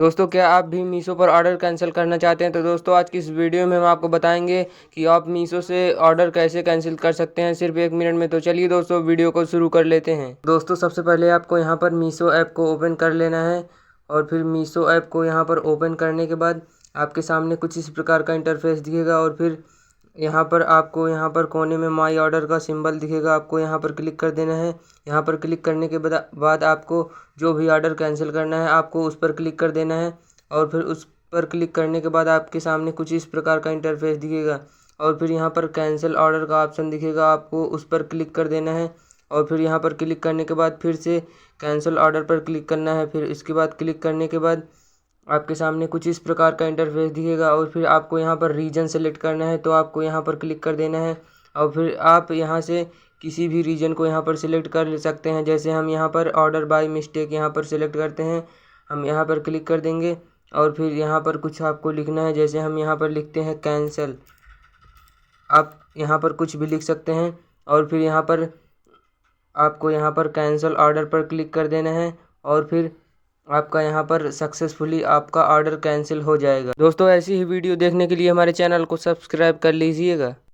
दोस्तों, क्या आप भी मीशो पर ऑर्डर कैंसिल करना चाहते हैं? तो दोस्तों, आज की इस वीडियो में हम आपको बताएंगे कि आप मीशो से ऑर्डर कैसे कैंसिल कर सकते हैं सिर्फ 1 मिनट में। तो चलिए दोस्तों, वीडियो को शुरू कर लेते हैं। दोस्तों, सबसे पहले आपको यहाँ पर मीशो ऐप को ओपन कर लेना है और फिर मीशो ऐप को यहाँ पर ओपन करने के बाद आपके सामने कुछ इस प्रकार का इंटरफेस दिखेगा और फिर यहाँ पर आपको यहाँ पर कोने में माई ऑर्डर का सिंबल दिखेगा, आपको यहाँ पर क्लिक कर देना है। यहाँ पर क्लिक करने के बाद आपको जो भी ऑर्डर कैंसिल करना है आपको उस पर क्लिक कर देना है और फिर उस पर क्लिक करने के बाद आपके सामने कुछ इस प्रकार का इंटरफेस दिखेगा और फिर यहाँ पर कैंसिल ऑर्डर का ऑप्शन दिखेगा, आपको उस पर क्लिक कर देना है और फिर यहाँ पर क्लिक करने के बाद फिर से कैंसिल ऑर्डर पर क्लिक करना है। फिर इसके बाद क्लिक करने के बाद आपके सामने कुछ इस प्रकार का इंटरफेस दिखेगा और फिर आपको यहाँ पर रीजन सेलेक्ट करना है, तो आपको यहाँ पर क्लिक कर देना है और फिर आप यहाँ से किसी भी रीजन को यहाँ पर सिलेक्ट कर सकते हैं। जैसे हम यहाँ पर ऑर्डर बाय मिस्टेक यहाँ पर सिलेक्ट करते हैं, हम यहाँ पर क्लिक कर देंगे और फिर यहाँ पर कुछ आपको लिखना है। जैसे हम यहाँ पर लिखते हैं कैंसल, आप यहाँ पर कुछ भी लिख सकते हैं और फिर यहाँ पर आपको यहाँ पर कैंसिल ऑर्डर पर क्लिक कर देना है और फिर आपका यहाँ पर सक्सेसफुली आपका ऑर्डर कैंसिल हो जाएगा। दोस्तों, ऐसी ही वीडियो देखने के लिए हमारे चैनल को सब्सक्राइब कर लीजिएगा।